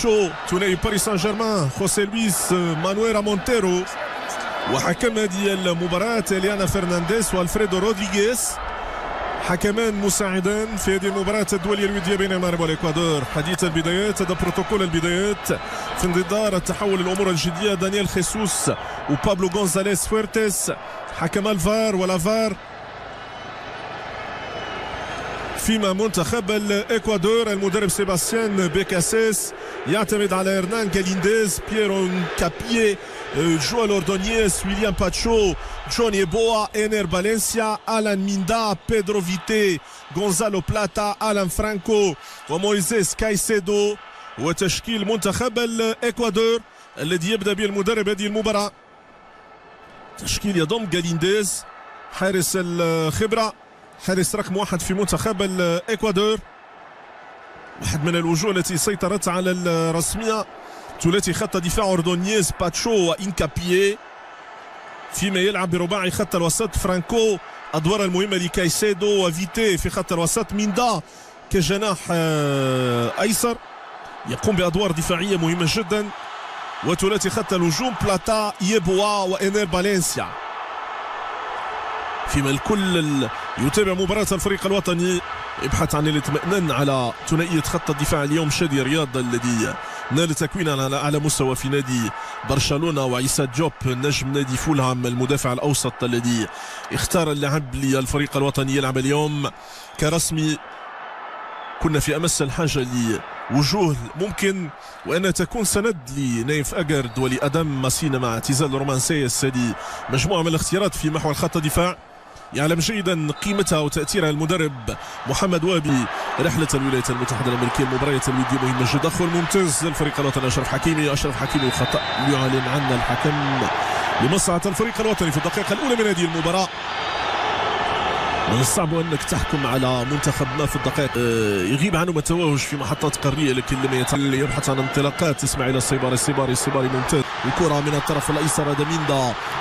شو ثنائي باريس سان جيرمان خوسيه لويس مانويل مونتيرو، وحكم هذه المباراة إليانا فرنانديز والفريدو رودريغيز، حكمان مساعدان في هذه المباراة الدولية الودية بين المغرب والإكوادور. حديث البدايات، هذا بروتوكول البدايات في انتظار التحول الأمور الجدية. دانيال خيسوس وبابلو غونزاليز فويرتيز حكم الفار والافار، فيما منتخب الإكوادور المدرب سيباستيان بيكاسيس يعتمد على هرنان غالينديز، بييرو كابيي، جوال أوردونيز، ويليام باتشو، جوني بوا، إنير فالنسيا، ألان ميندا، بيدرو فيتي، غونزالو بلاتا، ألان فرانكو ومويزيس كايسيدو. وتشكيل منتخب الإكوادور الذي يبدأ به المدرب هذه المباراة. تشكيل يضم غالينديز حارس الخبرة، حارس رقم 1 في منتخب الإكوادور، واحد من الوجوه التي سيطرت على الرسمية. ثلاثي خط دفاع أوردونيز، باتشو وإنكابيي، فيما يلعب برباعي خط الوسط فرانكو، أدوار المهمة لكايسيدو وفيتي في خط الوسط، ميندا كجناح أيسر يقوم بأدوار دفاعية مهمة جدا، وثلاثي خط الهجوم بلاتا، يبوا وإنير فالنسيا. فيما الكل يتابع مباراة الفريق الوطني يبحث عن الاطمئنان على ثنائية خط الدفاع اليوم. شادي رياض الذي نال تكوينا على أعلى مستوى في نادي برشلونة، وعيسى جوب نجم نادي فولهام المدافع الأوسط الذي اختار اللعب للفريق الوطني يلعب اليوم كرسمي. كنا في أمس الحاجة لوجوه ممكن وأن تكون سند لنايف أجرد ولأدم ماسينا مع اعتزال رومان سايس. هذه مجموعة من الاختيارات في محور خط الدفاع يعلم جيدا قيمتها وتأثيرها المدرب محمد وابي. رحلة الولايات المتحدة الأمريكية المباريات الودية مهمة جدا. دخل ممتاز للفريق الوطني أشرف حكيمي، وخطأ يعلن عنه الحكم لمصلحة الفريق الوطني في الدقيقة الأولى من هذه المباراة. من الصعب أنك تحكم على منتخب ما في الدقائق يغيب عنه التوهج في محطات قارية، لكن لما يبحث عن انطلاقات اسماعيل الصباري ممتاز. الكرة من الطرف الأيسر، هذا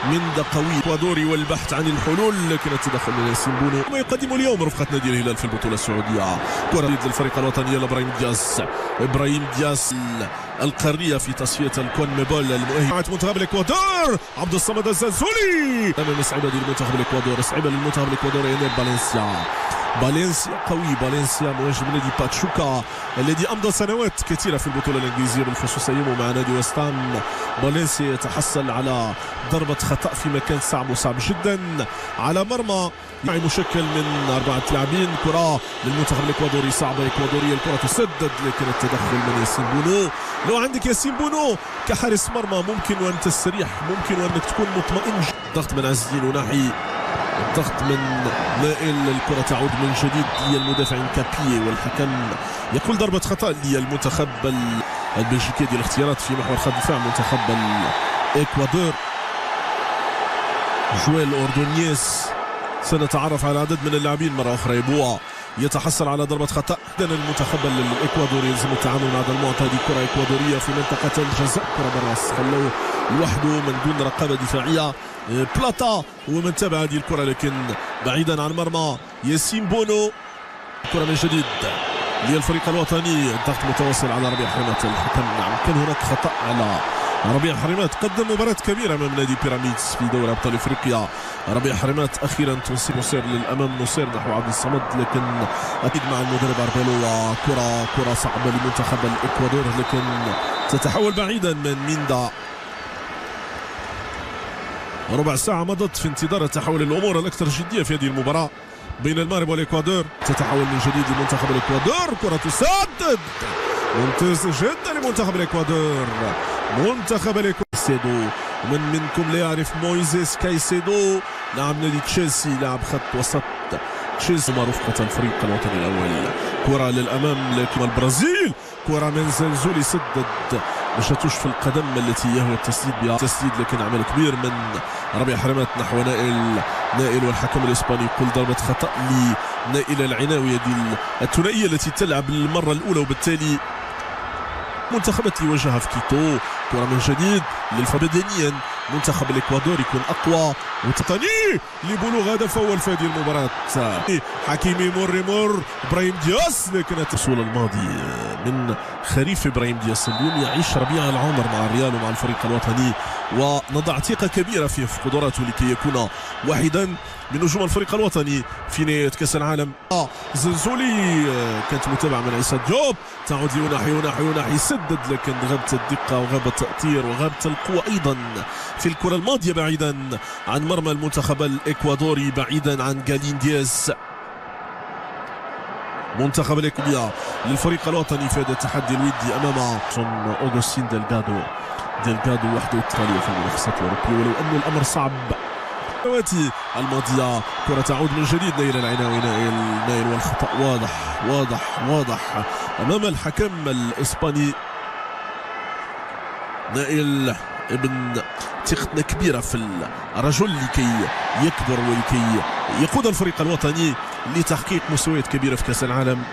ميندا قوي إكوادوري والبحث عن الحلول، لكن التدخل من ياسين بونو ما يقدمه اليوم رفقة نادي الهلال في البطولة السعودية. كرة للفريق الوطني إبراهيم دياس القارية في تصفية الكون ميبول المؤهل منتخب الإكوادور. عبد الصمد الزنزولي أمام صعيبة للمنتخب الإكوادور، صعيبة للمنتخب الإكوادوري. إنير فالنسيا قوي، فالنسيا مهاجم نادي باتشوكا الذي أمضى سنوات كثيرة في البطولة الإنجليزية بالخصوص أيامه مع نادي وستام. فالنسيا يتحصل على ضربة خطأ في مكان صعب جدا على مرمى مشكل من 4 لاعبين. كرة للمنتخب الإكوادوري صعبة إكوادورية، الكرة تسدد لكن التدخل من ياسين بونو. لو عندك ياسين بونو كحارس مرمى ممكن وأن تستريح، ممكن وأنك تكون مطمئن. ضغط من عز الدين وناحي، الضغط من نائل، الكرة تعود من جديد للمدافع كابيي، والحكم يقول ضربة خطأ للمنتخب البلجيكي. دي الاختيارات في محور خط دفاع منتخب الإكوادور. جوال أوردونيز، سنتعرف على عدد من اللاعبين مرة أخرى. يبوا يتحصل على ضربة خطأ. إذن المنتخب الإكوادوري يلزم التعامل مع هذا المعطى. هذه كرة إكوادورية في منطقة الجزاء، كرة بالراس، خلوه لوحده من دون رقابة دفاعية. بلاتا ومن تابع هذه الكرة لكن بعيدا عن مرمى ياسين بونو. كرة من جديد للفريق الوطني، الضغط متواصل على ربيع حرمات. الحكم نعم كان هناك خطأ على ربيع حرمات، قدم مباراة كبيرة امام نادي بيراميدز في دوري ابطال افريقيا. ربيع حرمات اخيرا تنصيب نصير للامام، نصير نحو عبد الصمد، لكن اكيد مع المدرب اربيلو. وكرة صعبة لمنتخب الاكوادور لكن تتحول بعيدا من ميندا. ربع ساعة مضت في انتظار تحول الامور الاكثر جدية في هذه المباراة بين المغرب والاكوادور. تتحول من جديد لمنتخب الاكوادور، كرة تسدد ممتاز جدا لمنتخب الاكوادور. منتخب الإكوادور. ومن منكم لا يعرف مويزيس كايسيدو، لاعب نادي تشيلسي، لاعب خط وسط تشيلسي مع رفقة الفريق الوطني الأول. كرة للأمام لكن البرازيل، كرة من زنزولي سدد، مشاتوش في القدم التي يهوى التسديد بها تسديد، لكن عمل كبير من ربيع حرمات نحو نائل والحكم الإسباني يقول ضربة خطأ لنائل العناوي. هذه الثنائية التي تلعب للمرة الأولى، وبالتالي منتخبات اللي واجهها في كيتو. كرة من جديد بدنيا منتخب الإكوادور يكون أقوى وتقني لبلوغ هدف اول في هذه المباراه. حكيمي يمر ابراهيم دياس، لكن التصوير الماضي من خريف ابراهيم دياس اليوم يعيش ربيع العمر مع الريال ومع الفريق الوطني، ونضع ثقه كبيره فيه في قدراته لكي يكون واحدا من نجوم الفريق الوطني في نهايه كاس العالم. زنزولي كانت متابعه من عيسى ديوب، تعود ليوناحي سدد، لكن غابت الدقه وغاب التاثير وغابت القوه ايضا في الكره الماضيه بعيدا عن مرمى المنتخب الاكوادوري، بعيدا عن غالين دياز. منتخب الاكوادوري للفريق الوطني في هذا التحدي الودي امام اوغوستين ديلغادو وحده التاليه في المنافسات الاوروبيه، ولو ان الامر صعب. السنوات الماضيه كره تعود من جديد. نايل العناوي، نايل والخطا واضح امام الحكم الاسباني. نائل ابن ثقتنا كبيره في الرجل لكي يكبر ولكي يقود الفريق الوطني لتحقيق مستويات كبيره في كاس العالم.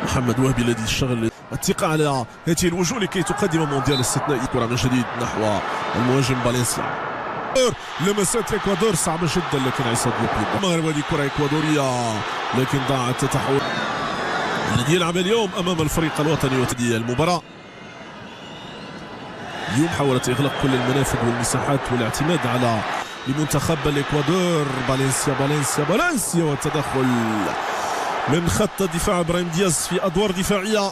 محمد وهبي الذي اشتغل الثقه على هذه الوجوه لكي تقدم مونديال استثنائي. كره من جديد نحو المهاجم فالنسيا. لمسات الاكوادور صعبه جدا، لكن عيسى ديوب المغرب. هذه كره اكوادوريه لكن ضاعت التحول الذي يلعب اليوم امام الفريق الوطني. وتدي المباراه اليوم حاولت اغلاق كل المنافذ والمساحات والاعتماد على لمنتخب الاكوادور. فالنسيا والتدخل من خط الدفاع ابراهيم دياز في ادوار دفاعيه،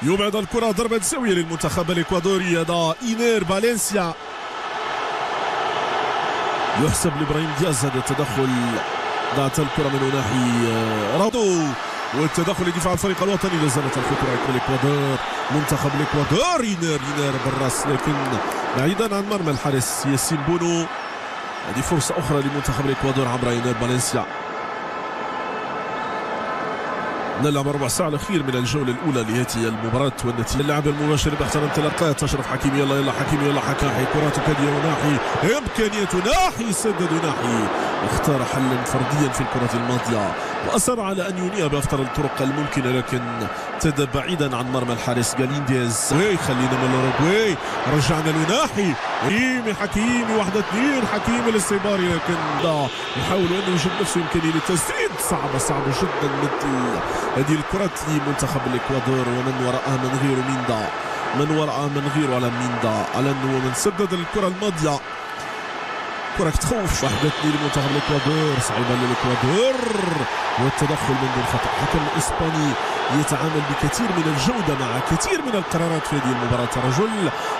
يبعد الكره. ضربه زاويه للمنتخب الاكوادوري، هذا إينير فالنسيا. يحسب لابراهيم دياز هذا التدخل. ضاعت الكره من ناحي رادو، والتدخل لدفاع الفريق الوطني. لازالت الخطوره الاكوادور، منتخب الاكوادور. إينير بالراس، لكن بعيدا عن مرمى الحارس ياسين بونو. هذه فرصه اخرى لمنتخب الاكوادور عبر إينير فالنسيا. نلعب ربع ساعة الأخير من الجولة الأولى لهذه المباراة والنتيجة. اللعب المباشر بحث عن انطلاقات. أشرف حكيمي، يلا حكيمي كرة كادية وناحي، إمكانية ناحي، سدد ناحي. اختار حلا فرديا في الكرة الماضية وأصر على أن ينهي بأفضل الطرق الممكنة، لكن ابتدى بعيدا عن مرمى الحارس غالين دياز. خلينا من الأوروغواي، رجعنا لناحي حكيمي 1-2 حكيمي الاستيباري، لكن لا يحاول أن يوجد نفسه إمكانية للتسديد. صعبة جدا مثل هذه الكرة لمنتخب الإكوادور، ومن وراءها من غير على ميندا. هو من سدد الكرة الماضية. كرة تخوف. 1-2 لمنتخب الإكوادور، صعيبة للإكوادور، والتدخل من دون خطأ. الحكم الإسباني يتعامل بكثير من الجودة مع كثير من القرارات في هذه المباراة. رجل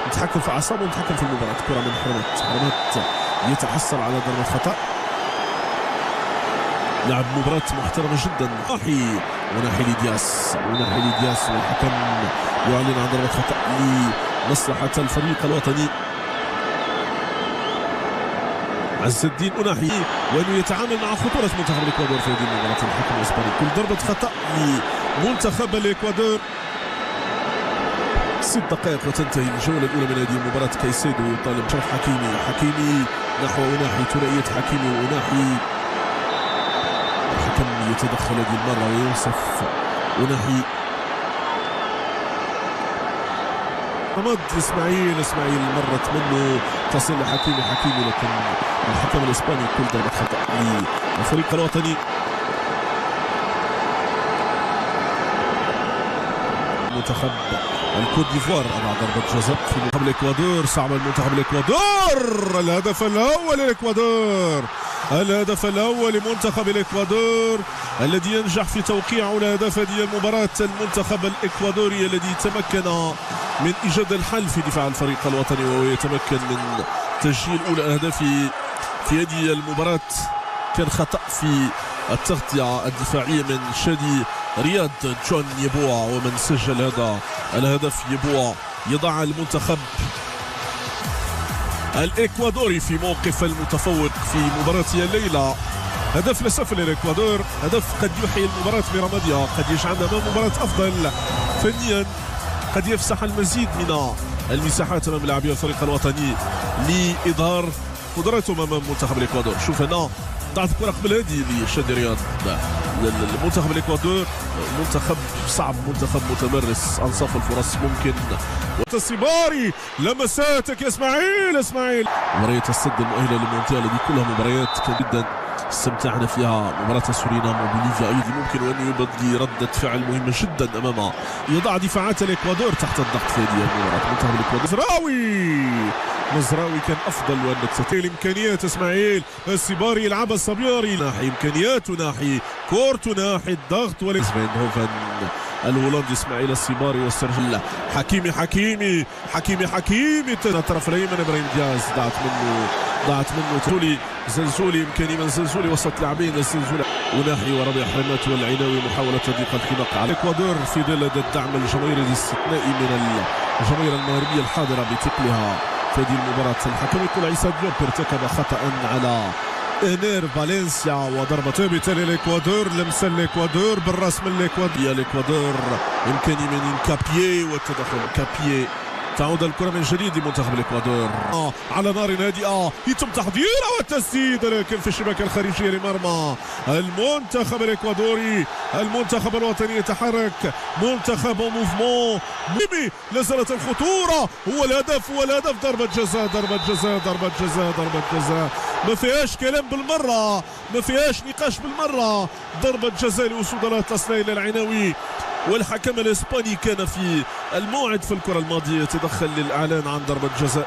متحكم في أعصابه ومتحكم في المباراة. كرة من حرمت يتحصل على ضربة خطأ. لعب مباراة محترمة جدا. وناحي لدياس، والحكم يعلن عن ضربة خطأ لمصلحة الفريق الوطني. عز الدين أناحي، وأنه يتعامل مع خطورة منتخب الإكوادور في هذه المباراة. الحكم الإسباني كل ضربة خطأ لمنتخب الإكوادور. 6 دقائق وتنتهي الجولة الأولى من هذه المباراة. كايسيدو يطالب شرف حكيمي نحو أناحي، ثنائية حكيمي وأناحي. الحكم يتدخل هذه المرة ويوصف أناحي. رمض اسماعيل مرت منه تصل لحكيمي، لكن الحكم الاسباني كل ضربة خطأ للفريق الوطني. منتخب الكوت ديفوار على ضربة جزاء في منتخب الاكوادور. صعب المنتخب الاكوادور. الهدف الاول لمنتخب الاكوادور الذي ينجح في توقيع اهداف هذه المباراة. المنتخب الاكوادوري الذي تمكن من ايجاد الحل في دفاع الفريق الوطني، وهو يتمكن من تسجيل اولى اهدافه في هذه المباراة. كان خطأ في التغطية الدفاعية من شادي رياض جون يبوع، ومن سجل هذا الهدف يبوع يضع المنتخب الاكوادوري في موقف المتفوق في مباراة الليلة. هدف لصفر للاكوادور، هدف قد يحيي المباراة برمادها، قد يجعلنا امام مباراة افضل فنيا، قد يفسح المزيد من المساحات امام لاعبي الفريق الوطني لاظهار قدراتهم امام منتخب الاكوادور. شوف هنا ضاعت الكره قبل هذه لشادي رياض. المنتخب الاكوادور منتخب صعب، منتخب متمرس، انصاف الفرص ممكن. والسيباري لمساتك يا اسماعيل. مباريات السد المؤهله للمونديال هذه كلها مباريات جدا استمتعنا فيها. مباراة سورينام وبوليفيا ايضا ممكن ان يبدي ردة فعل مهمة جدا امام يضع دفاعات الاكوادور تحت الضغط في هذه المباراة. منتخب الاكوادور مزراوي كان افضل والنكسة الامكانيات. اسماعيل السيباري يلعبها الصبياري، ناحي امكانياته، ناحي كورته، ناحي الضغط. فايندهوفن الهولندي اسماعيل السيباري والسرجل حكيمي الطرف الايمن ابراهيم دياز ضاعت منه زلزولي امكاني من زلزولي وسط لاعبين الزلزولي وناحي وربيع حرمات والعيناوي محاولة تضييق الخناق على الاكوادور في ظل الدعم الجماهيري الاستثنائي من الجماهير المغربية الحاضرة بثقلها في هذه المباراة. الحكم يقول عيسى ديوب ارتكب خطأ على انير فالنسيا وضربة ثابتة للاكوادور. لمسة الاكوادور بالراس من الاكوادور امكاني من كابيي والتدخل كابيي. تعود الكرة من جديد لمنتخب الاكوادور على نار هادئة يتم تحضيرها والتسديد لكن في الشبكة الخارجية لمرمى المنتخب الاكوادوري. المنتخب الوطني يتحرك، منتخب موفمون ميمي، لازالت الخطورة. هو الهدف ضربة جزاء ما فيهاش كلام بالمرة، ما فيهاش نقاش بالمرة. ضربة جزاء لوصول التصنيع للعيناوي. والحكم الاسباني كان في الموعد في الكرة الماضية يتدخل للإعلان عن ضربة جزاء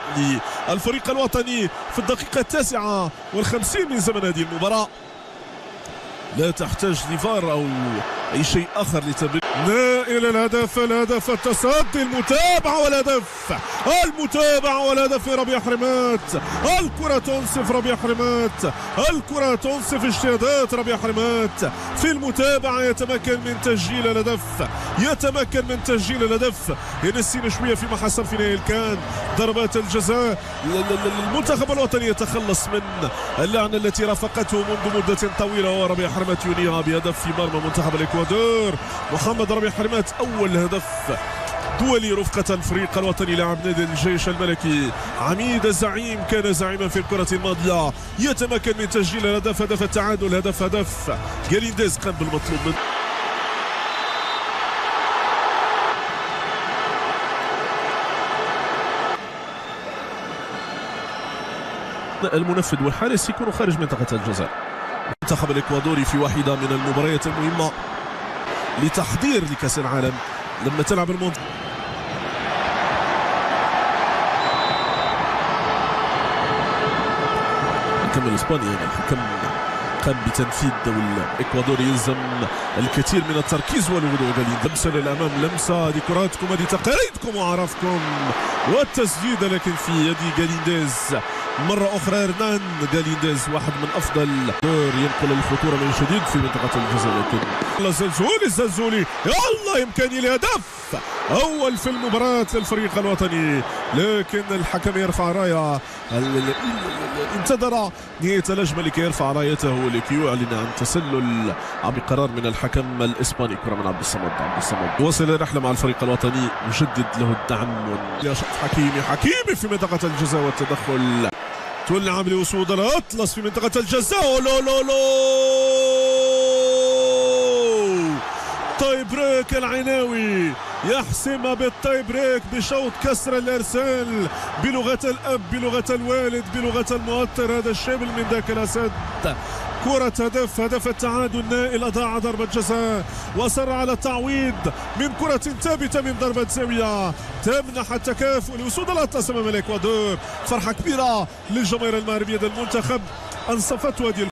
للفريق الوطني في الدقيقة 59 من زمن هذه المباراة. لا تحتاج لفار أو أي شيء آخر لتبرير. إلى الهدف التصدي، المتابعة والهدف ربيع حرمات. الكرة تنصف ربيع حرمات، الكرة تنصف اجتهادات ربيع حرمات في المتابعة. يتمكن من تسجيل الهدف، ينسينا شوية فيما حصل في نهاية الكان. ضربات الجزاء المنتخب الوطني يتخلص من اللعنة التي رافقته منذ مدة طويلة، وربيع حرمات ينهيها بهدف في مرمى منتخب الاكوادور. محمد ربيع حرمات اول هدف دولي رفقة الفريق الوطني لاعب نادي الجيش الملكي. عميد الزعيم كان زعيما في الكرة الماضية، يتمكن من تسجيل الهدف، هدف التعادل، هدف جالينديز قام بالمطلوب منه. المنفذ والحارس يكونوا خارج منطقة الجزاء. المنتخب الاكوادوري في واحدة من المباريات المهمة لتحضير لكأس العالم لما تلعب المنتخب. الحكم الاسباني الحكم قام بتنفيذ والاكوادوري يلزم الكثير من التركيز والهدوء. لمسه للامام، لمسه، هذه كراتكم، هذه تقاليدكم وعرفكم والتسديد، لكن في يد جالينديز مرة أخرى. هرنان جالينديز واحد من أفضل ينقل الخطورة من جديد في منطقة الجزاء، لكن الزلزولي يلا إمكانية لهدف أول في المباراة للفريق الوطني، لكن الحكم يرفع راية. انتظر نهاية الهجمة لكي يرفع رايته ولكي يعلن عن تسلل بقرار من الحكم الإسباني. كرة من عبد الصمد وصل الرحلة مع الفريق الوطني، يجدد له الدعم. حكيمي في منطقة الجزاء والتدخل، تلعب لوصول الأطلس في منطقة الجزاء. تاي بريك العيناوي يحسمها بالتاي بريك بشوط كسر الارسال بلغة الاب، بلغة الوالد، بلغة المؤطر. هذا الشامل من ذاك الاسد. كرة هدف التعادل. نائل أضاع ضربة جزاء وصر على التعويض من كرة ثابتة من ضربة زاوية تمنح التكافؤ لوصول الأطلس أمام الإكوادور. فرحة كبيرة للجماهير المغربية. المنتخب أنصفته هذه